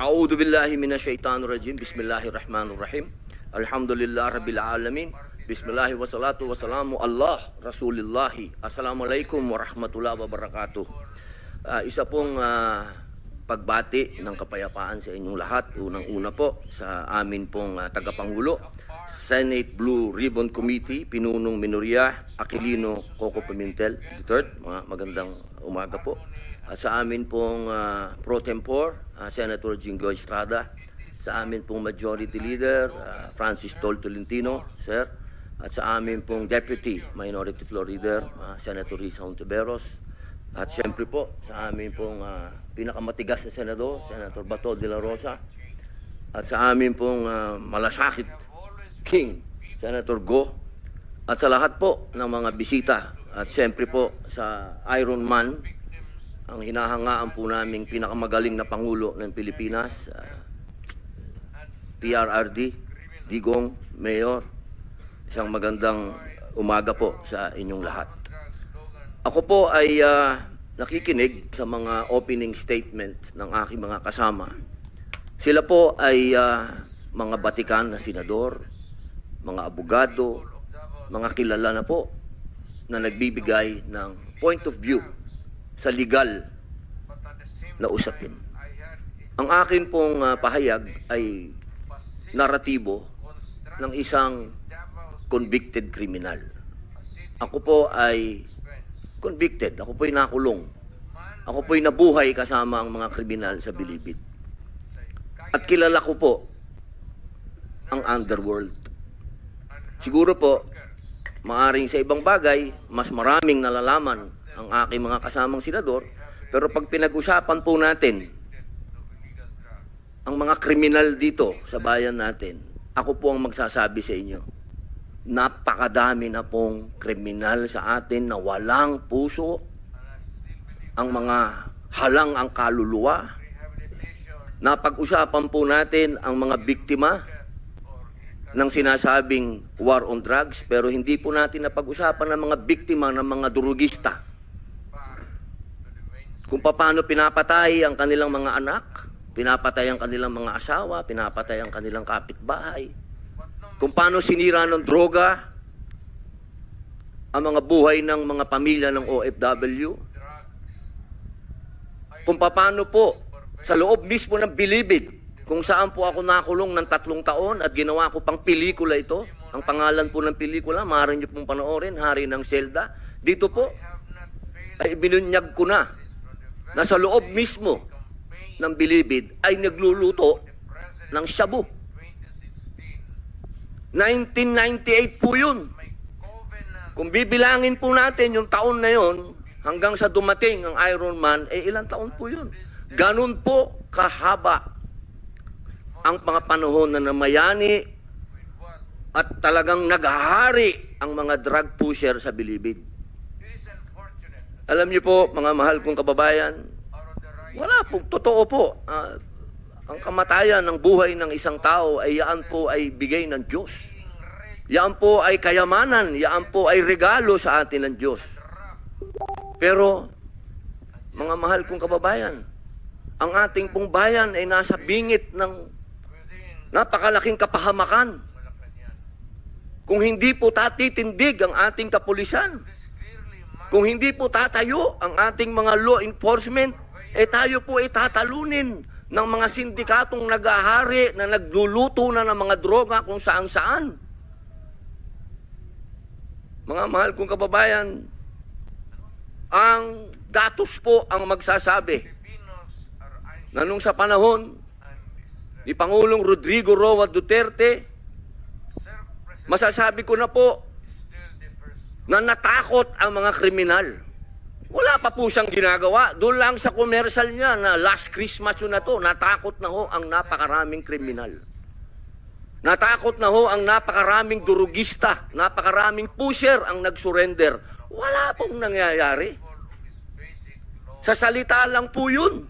A'udhu billahi minasyaitanir rajim. Bismillahirrahmanirrahim. Alhamdulillah rabbil alamin. Bismillahi wassalatu wassalamu Allah Rasulillahi. Assalamualaikum warahmatullahi wabarakatuh. Isa pong pagbati ng kapayapaan sa inyong lahat. Unang-una po sa amin pong tagapangulo, Senate Blue Ribbon Committee, Pinunong Minoria Aquilino Coco Pimentel III. Magandang umaga po. Sa amin pong pro tempore, Senator Jinggoy Estrada, sa amin pong Majority Leader, Francis Tol Tolentino, sir, at sa amin pong Deputy Minority Floor Leader, Senator Risa Hontiveros, at siyempre po sa amin pong pinakamatigas na senador, Senator Bato de la Rosa, at sa amin pong malasakit King, Senator Go, at sa lahat po ng mga bisita, at siyempre po sa Iron Man, ang hinahangaan po naming pinakamagaling na Pangulo ng Pilipinas, PRRD, Digong, Mayor, isang magandang umaga po sa inyong lahat. Ako po ay nakikinig sa mga opening statement ng aking mga kasama. Sila po ay mga batikan na senador, mga abogado, mga kilala na po na nagbibigay ng point of view sa legal na usapin. Ang akin pong pahayag ay naratibo ng isang convicted criminal. Ako po ay convicted. Ako po ay nakulong. Ako po ay nabuhay kasama ang mga kriminal sa Bilibid. At kilala ko po ang underworld. Siguro po, maaring sa ibang bagay, mas maraming nalalaman ang aking mga kasamang senador, pero pag pinag-usapan po natin ang mga kriminal dito sa bayan natin, ako po ang magsasabi sa inyo, napakadami na pong kriminal sa atin na walang puso, ang mga halang ang kaluluwa. Napag-usapan po natin ang mga biktima ng sinasabing war on drugs, pero hindi po natin napag-usapan ang mga biktima ng mga durugista. Kung paano pinapatay ang kanilang mga anak, pinapatay ang kanilang mga asawa, pinapatay ang kanilang kapitbahay. Kung paano sinira ng droga ang mga buhay ng mga pamilya ng OFW. Kung paano po sa loob mismo ng Bilibid, kung saan po ako nakulong ng 3 taon at ginawa ko pang pelikula ito. Ang pangalan po ng pelikula, maaari niyo pong panoorin, Hari ng Selda. Dito po ay binunyag ko na sa loob mismo ng Bilibid ay nagluluto ng shabu. 1998 po yun. Kung bibilangin po natin yung taon na yun, hanggang sa dumating ang Iron Man, ilang taon po yun. Ganun po kahaba ang mga panahon na namayani at talagang naghahari ang mga drug pusher sa Bilibid. Alam niyo po, mga mahal kong kababayan, wala po, totoo po. Ang kamatayan ng buhay ng isang tao ay yaan po ay bigay ng Diyos. Yaan po ay kayamanan, yaan po ay regalo sa atin ng Diyos. Pero, mga mahal kong kababayan, ang ating pong bayan ay nasa bingit ng napakalaking kapahamakan. Kung hindi po tatitindig ang ating kapulisan, kung hindi po tatayo ang ating mga law enforcement, tayo po tatalunin ng mga sindikatong nag-ahari na nagluluto na ng mga droga kung saan-saan. Mga mahal kong kababayan, ang datos po ang magsasabi na nung sa panahon ni Pangulong Rodrigo Roa Duterte, masasabi ko na po na natakot ang mga kriminal. Wala pa po siyang ginagawa. Doon lang sa commercial niya na last Christmas yun na to, natakot na ho ang napakaraming kriminal. Natakot na ho ang napakaraming durugista, napakaraming pusher ang nag-surrender. Wala pong nangyayari. Sa salita lang po yun.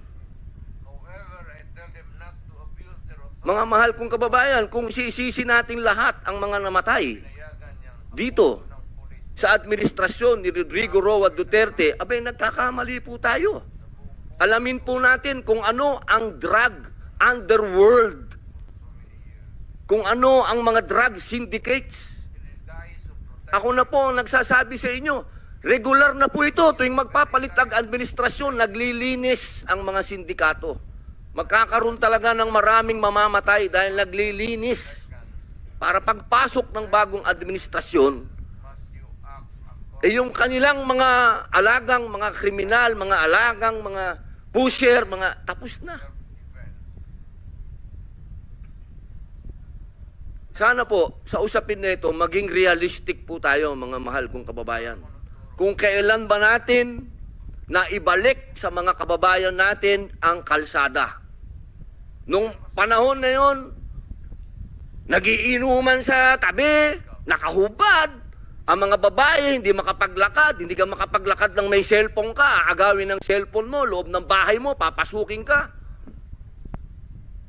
Mga mahal kong kababayan, kung sisisi natin lahat ang mga namatay dito sa administrasyon ni Rodrigo Roa Duterte, abay nagkakamali po tayo. Alamin po natin kung ano ang drug underworld. Kung ano ang mga drug syndicates. Ako na po ang nagsasabi sa inyo, regular na po ito tuwing magpapalit ang administrasyon, naglilinis ang mga sindikato. Magkakaroon talaga ng maraming mamamatay dahil naglilinis. Para pagpasok ng bagong administrasyon, yung kanilang mga alagang, mga kriminal, mga alagang, mga pusher, mga tapos na. Sana po, sa usapin na ito, maging realistic po tayo, mga mahal kong kababayan. Kung kailan ba natin na ibalik sa mga kababayan natin ang kalsada. Nung panahon na yon, nagiinuman sa tabi, nakahubad, ang mga babae hindi makapaglakad, hindi ka makapaglakad ng may cellphone ka, aagawin ng cellphone mo, loob ng bahay mo, papasukin ka.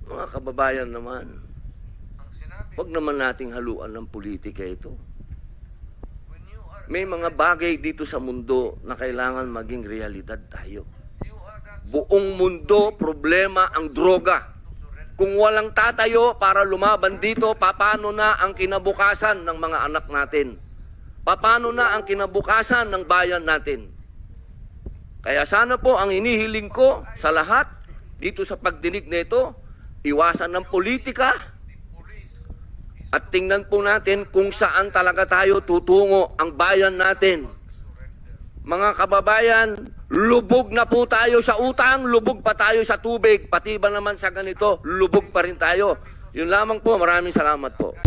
Mga kababayan naman, huwag naman nating haluan ng politika ito. May mga bagay dito sa mundo na kailangan maging realidad tayo. Buong mundo, problema ang droga. Kung walang tatayo para lumaban dito, paano na ang kinabukasan ng mga anak natin? Paano na ang kinabukasan ng bayan natin? Kaya sana po ang inihiling ko sa lahat dito sa pagdinig nito, iwasan ng politika at tingnan po natin kung saan talaga tayo tutungo ang bayan natin. Mga kababayan, lubog na po tayo sa utang, lubog pa tayo sa tubig, pati ba naman sa ganito, lubog pa rin tayo. Yun lamang po, maraming salamat po.